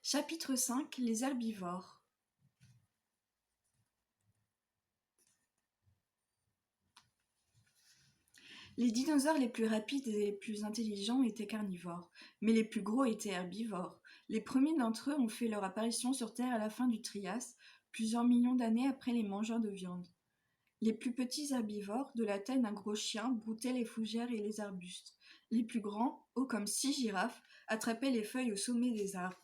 Chapitre 5 Les herbivores. Les dinosaures les plus rapides et les plus intelligents étaient carnivores, mais les plus gros étaient herbivores. Les premiers d'entre eux ont fait leur apparition sur Terre à la fin du Trias, plusieurs millions d'années après les mangeurs de viande. Les plus petits herbivores, de la taille d'un gros chien, broutaient les fougères et les arbustes. Les plus grands, hauts comme 6 girafes, attrapaient les feuilles au sommet des arbres.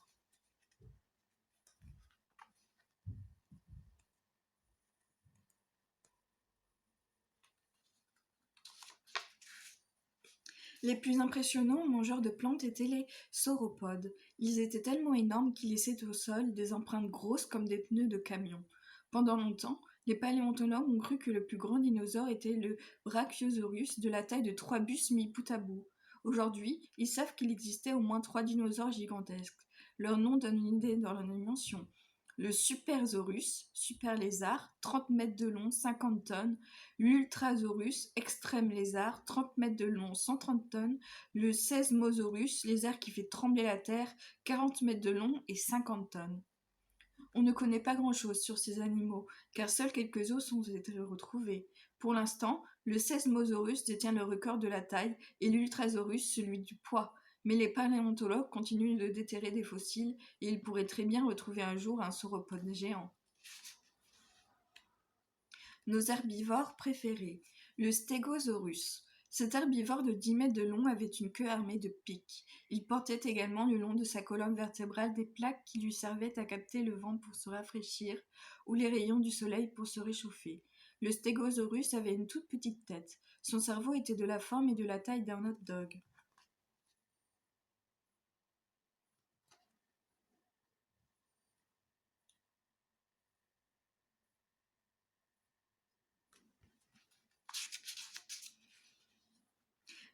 Les plus impressionnants mangeurs de plantes étaient les sauropodes. Ils étaient tellement énormes qu'ils laissaient au sol des empreintes grosses comme des pneus de camion. Pendant longtemps, les paléontologues ont cru que le plus grand dinosaure était le Brachiosaurus, de la taille de 3 bus mis bout à bout. Aujourd'hui, ils savent qu'il existait au moins 3 dinosaures gigantesques. Leur nom donne une idée de leur dimension. Le Supersaurus, super lézard, 30 mètres de long, 50 tonnes. L'Ultrasaurus, extrême lézard, 30 mètres de long, 130 tonnes. Le Seismosaurus, lézard qui fait trembler la terre, 40 mètres de long et 50 tonnes. On ne connaît pas grand-chose sur ces animaux, car seuls quelques os ont été retrouvés. Pour l'instant, le Seismosaurus détient le record de la taille et l'Ultrasaurus celui du poids. Mais les paléontologues continuent de déterrer des fossiles et ils pourraient très bien retrouver un jour un sauropode géant. Nos herbivores préférés. Le Stégosaurus. Cet herbivore de 10 mètres de long avait une queue armée de pics. Il portait également le long de sa colonne vertébrale des plaques qui lui servaient à capter le vent pour se rafraîchir ou les rayons du soleil pour se réchauffer. Le Stégosaurus avait une toute petite tête. Son cerveau était de la forme et de la taille d'un hot dog.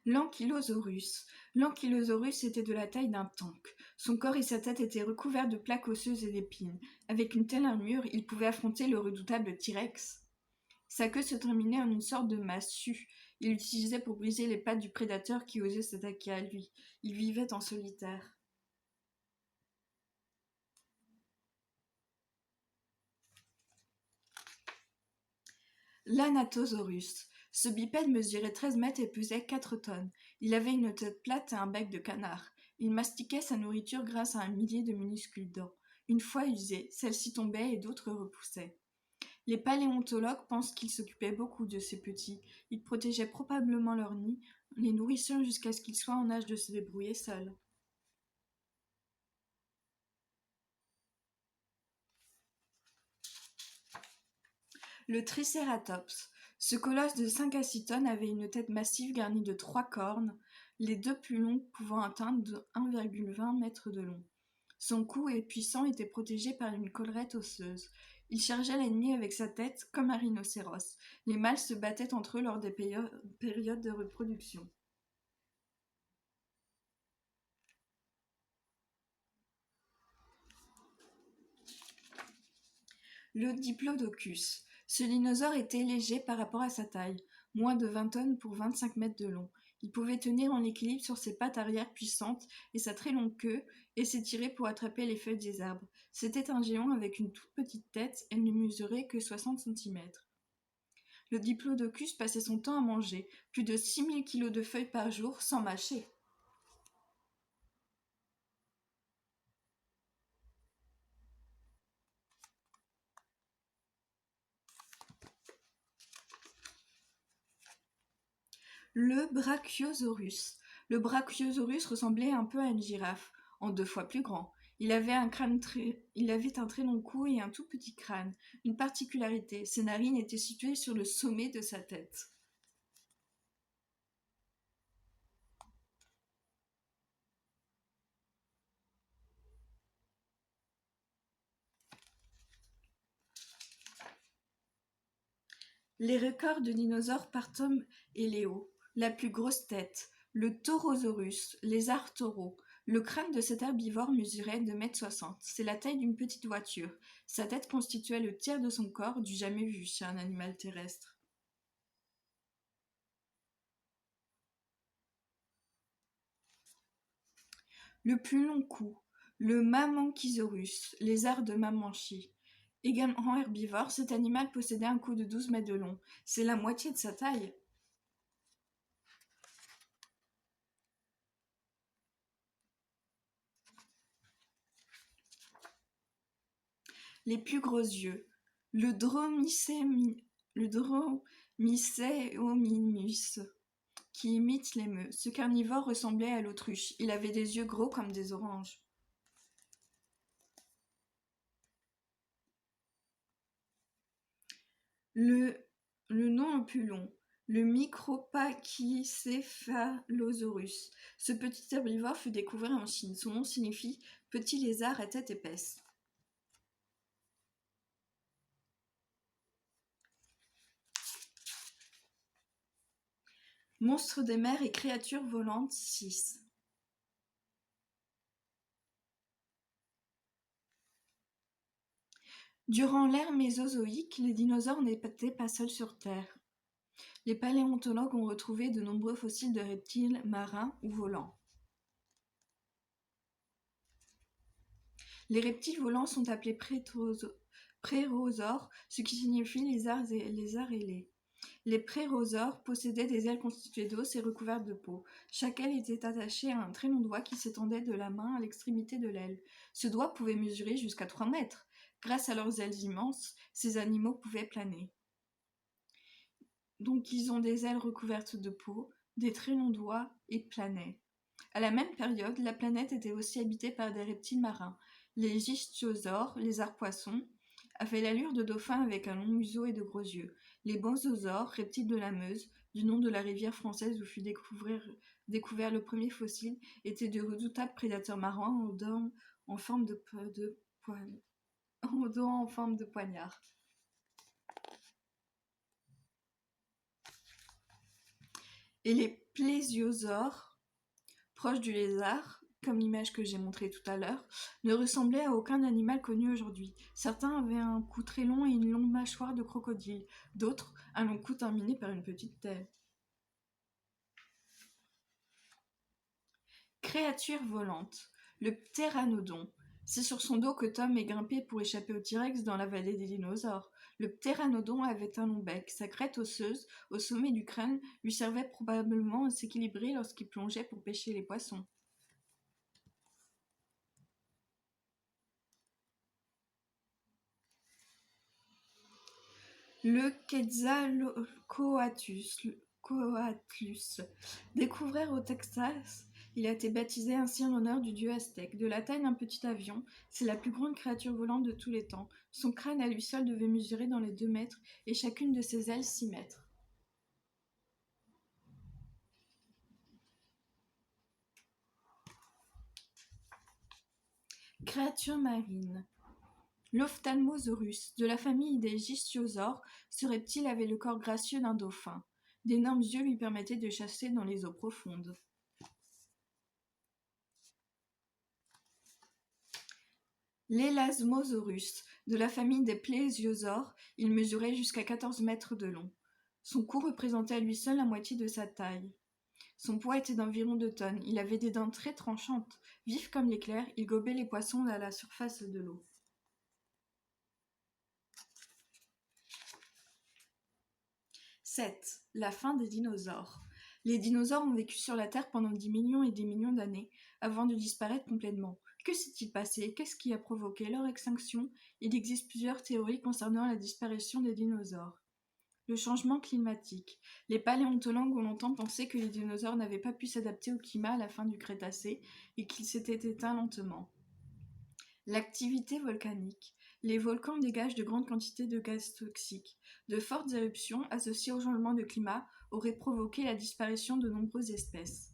L'Ankylosaurus. L'Ankylosaurus était de la taille d'un tank. Son corps et sa tête étaient recouverts de plaques osseuses et d'épines. Avec une telle armure, il pouvait affronter le redoutable T-Rex. Sa queue se terminait en une sorte de massue. Il l'utilisait pour briser les pattes du prédateur qui osait s'attaquer à lui. Il vivait en solitaire. L'Anatosaurus. Ce bipède mesurait 13 mètres et pesait 4 tonnes. Il avait une tête plate et un bec de canard. Il mastiquait sa nourriture grâce à un millier de minuscules dents. Une fois usées, celles-ci tombaient et d'autres repoussaient. Les paléontologues pensent qu'ils s'occupaient beaucoup de ces petits. Ils protégeaient probablement leur nid, les nourrissant jusqu'à ce qu'ils soient en âge de se débrouiller seuls. Le Tricératops. Ce colosse de 5 à 6 tonnes avait une tête massive garnie de 3 cornes, les deux plus longues pouvant atteindre 1,20 m de long. Son cou puissant était protégé par une collerette osseuse. Il chargeait l'ennemi avec sa tête comme un rhinocéros. Les mâles se battaient entre eux lors des périodes de reproduction. Le Diplodocus. Ce dinosaure était léger par rapport à sa taille, moins de 20 tonnes pour 25 mètres de long. Il pouvait tenir en équilibre sur ses pattes arrière puissantes et sa très longue queue et s'étirer pour attraper les feuilles des arbres. C'était un géant avec une toute petite tête et ne mesurait que 60 centimètres. Le Diplodocus passait son temps à manger, plus de 6000 kilos de feuilles par jour sans mâcher. Le Brachiosaurus. Le Brachiosaurus ressemblait un peu à une girafe, en 2 fois plus grand. Il avait un très long cou et un tout petit crâne. Une particularité, ses narines étaient situées sur le sommet de sa tête. Les records de dinosaures par Tom et Léo. La plus grosse tête. Le Taurosaurus, lézard taureau. Le crâne de cet herbivore mesurait 2,60 m. C'est la taille d'une petite voiture. Sa tête constituait le tiers de son corps, du jamais vu chez un animal terrestre. Le plus long cou. Le Mamenchisaurus, lézard de Mamanchi. Également herbivore, cet animal possédait un cou de 12 mètres de long. C'est la moitié de sa taille. Les plus gros yeux. Le Dromaeosaurus, qui imite les meux. Ce carnivore ressemblait à l'autruche. Il avait des yeux gros comme des oranges. Le nom le plus long. Le Micropachycephalosaurus. Ce petit herbivore fut découvert en Chine. Son nom signifie petit lézard à tête épaisse. Monstres des mers et créatures volantes 6. Durant l'ère mésozoïque, les dinosaures n'étaient pas seuls sur Terre. Les paléontologues ont retrouvé de nombreux fossiles de reptiles marins ou volants. Les reptiles volants sont appelés prérosaures, ce qui signifie lézards ailés. Les prérosaures possédaient des ailes constituées d'os et recouvertes de peau. Chaque aile était attachée à un très long doigt qui s'étendait de la main à l'extrémité de l'aile. Ce doigt pouvait mesurer jusqu'à 3 mètres. Grâce à leurs ailes immenses, ces animaux pouvaient planer. Donc ils ont des ailes recouvertes de peau, des très longs doigts et planaient. À la même période, la planète était aussi habitée par des reptiles marins. Les ichthyosaures, les arcs-poissons, avaient l'allure de dauphins avec un long museau et de gros yeux. Les benzosaures, reptiles de la Meuse, du nom de la rivière française où fut découvert le premier fossile, étaient de redoutables prédateurs marins aux dents en forme de poignard. Et les plésiosaures, proches du lézard, comme l'image que j'ai montrée tout à l'heure, ne ressemblaient à aucun animal connu aujourd'hui. Certains avaient un cou très long et une longue mâchoire de crocodile, d'autres un long cou terminé par une petite tête. Créature volante. Le ptéranodon. C'est sur son dos que Tom est grimpé pour échapper au T-Rex dans la vallée des dinosaures. Le ptéranodon avait un long bec. Sa crête osseuse, au sommet du crâne, lui servait probablement à s'équilibrer lorsqu'il plongeait pour pêcher les poissons. Le Quetzalcoatlus. Découvert au Texas, il a été baptisé ainsi en l'honneur du dieu aztèque. De la taille d'un petit avion, c'est la plus grande créature volante de tous les temps. Son crâne à lui seul devait mesurer dans les 2 mètres et chacune de ses ailes 6 mètres. Créature marine. L'Ophthalmosaurus, de la famille des ichthyosaures, ce reptile avait le corps gracieux d'un dauphin. D'énormes yeux lui permettaient de chasser dans les eaux profondes. L'Elasmosaurus, de la famille des plésiosaures, il mesurait jusqu'à 14 mètres de long. Son cou représentait à lui seul la moitié de sa taille. Son poids était d'environ 2 tonnes. Il avait des dents très tranchantes. Vif comme l'éclair, il gobait les poissons à la surface de l'eau. 7. La fin des dinosaures. Les dinosaures ont vécu sur la Terre pendant des millions et des millions d'années, avant de disparaître complètement. Que s'est-il passé? Qu'est-ce qui a provoqué leur extinction? Il existe plusieurs théories concernant la disparition des dinosaures. Le changement climatique. Les paléontologues ont longtemps pensé que les dinosaures n'avaient pas pu s'adapter au climat à la fin du Crétacé et qu'ils s'étaient éteints lentement. L'activité volcanique. Les volcans dégagent de grandes quantités de gaz toxiques. De fortes éruptions associées au changement de climat auraient provoqué la disparition de nombreuses espèces.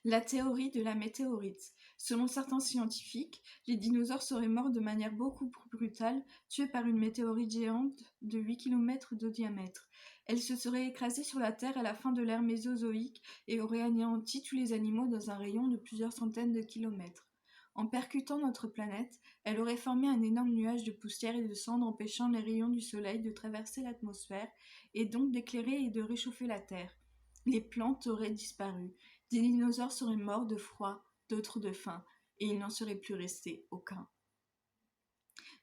La théorie de la météorite. Selon certains scientifiques, les dinosaures seraient morts de manière beaucoup plus brutale, tués par une météorite géante de 8 km de diamètre. Elle se serait écrasée sur la Terre à la fin de l'ère mésozoïque et aurait anéanti tous les animaux dans un rayon de plusieurs centaines de kilomètres. En percutant notre planète, elle aurait formé un énorme nuage de poussière et de cendres empêchant les rayons du soleil de traverser l'atmosphère et donc d'éclairer et de réchauffer la Terre. Les plantes auraient disparu. Des dinosaures seraient morts de froid, d'autres de faim, et il n'en serait plus resté aucun.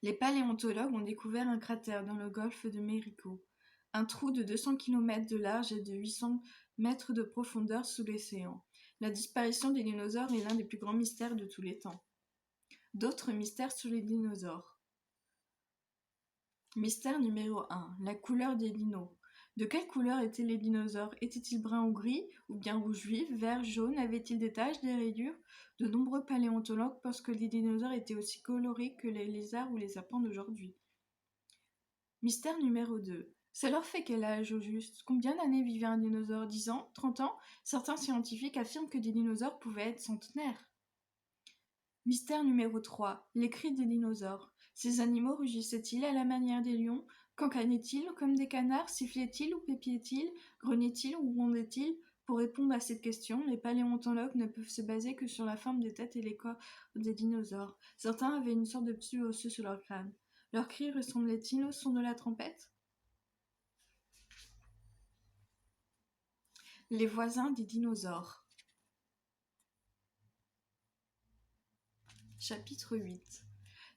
Les paléontologues ont découvert un cratère dans le golfe de Mérico, un trou de 200 km de large et de 800 mètres de profondeur sous l'océan. La disparition des dinosaures est l'un des plus grands mystères de tous les temps. D'autres mystères sur les dinosaures. Mystère numéro 1. La couleur des dinos. De quelle couleur étaient les dinosaures? Étaient-ils bruns ou gris, ou bien rouge vif, vert, jaune? Avaient-ils des taches, des rayures? De nombreux paléontologues pensent que les dinosaures étaient aussi colorés que les lézards ou les serpents d'aujourd'hui. Mystère numéro 2. Ça leur fait quel âge au juste? Combien d'années vivait un dinosaure? 10 ans? 30 ans? Certains scientifiques affirment que des dinosaures pouvaient être centenaires. Mystère numéro 3. Les cris des dinosaures. Ces animaux rugissaient-ils à la manière des lions? Cancanaient-ils comme des canards? Sifflaient-ils ou pépiaient-ils? Grognaient-ils ou rondaient-ils? Pour répondre à cette question, les paléontologues ne peuvent se baser que sur la forme des têtes et les corps des dinosaures. Certains avaient une sorte de tissu osseux sur leur crâne. Leurs cris ressemblaient-ils au son de la trompette? Les voisins des dinosaures. Chapitre 8.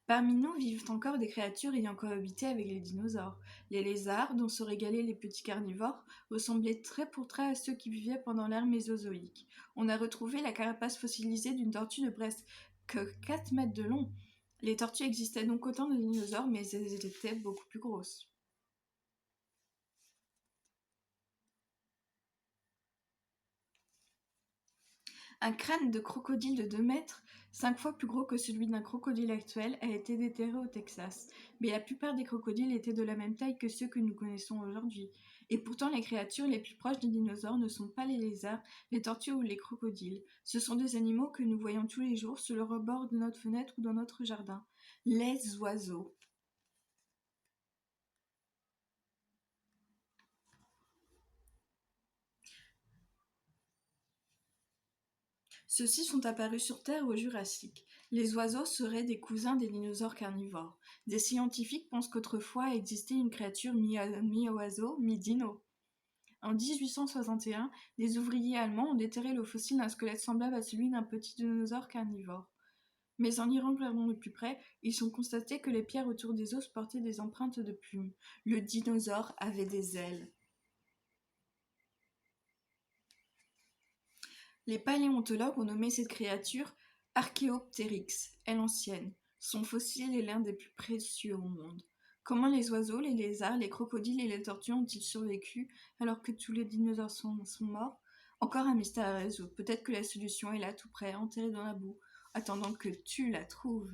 Parmi nous vivent encore des créatures ayant cohabité avec les dinosaures. Les lézards, dont se régalaient les petits carnivores, ressemblaient trait pour trait à ceux qui vivaient pendant l'ère mésozoïque. On a retrouvé la carapace fossilisée d'une tortue de presque 4 mètres de long. Les tortues existaient donc autant de dinosaures, mais elles étaient beaucoup plus grosses. Un crâne de crocodile de 2 mètres, 5 fois plus gros que celui d'un crocodile actuel, a été déterré au Texas. Mais la plupart des crocodiles étaient de la même taille que ceux que nous connaissons aujourd'hui. Et pourtant, les créatures les plus proches des dinosaures ne sont pas les lézards, les tortues ou les crocodiles. Ce sont des animaux que nous voyons tous les jours sur le rebord de notre fenêtre ou dans notre jardin. Les oiseaux. Ceux-ci sont apparus sur Terre au Jurassique. Les oiseaux seraient des cousins des dinosaures carnivores. Des scientifiques pensent qu'autrefois existait une créature mi-oiseau, mi-dino. En 1861, des ouvriers allemands ont déterré le fossile d'un squelette semblable à celui d'un petit dinosaure carnivore. Mais en y regardant de plus près, ils ont constaté que les pierres autour des os portaient des empreintes de plumes. Le dinosaure avait des ailes. Les paléontologues ont nommé cette créature Archaeopteryx, elle ancienne. Son fossile est l'un des plus précieux au monde. Comment les oiseaux, les lézards, les crocodiles et les tortues ont-ils survécu alors que tous les dinosaures sont morts? Encore un mystère à résoudre. Peut-être que la solution est là tout près, enterrée dans la boue, attendant que tu la trouves.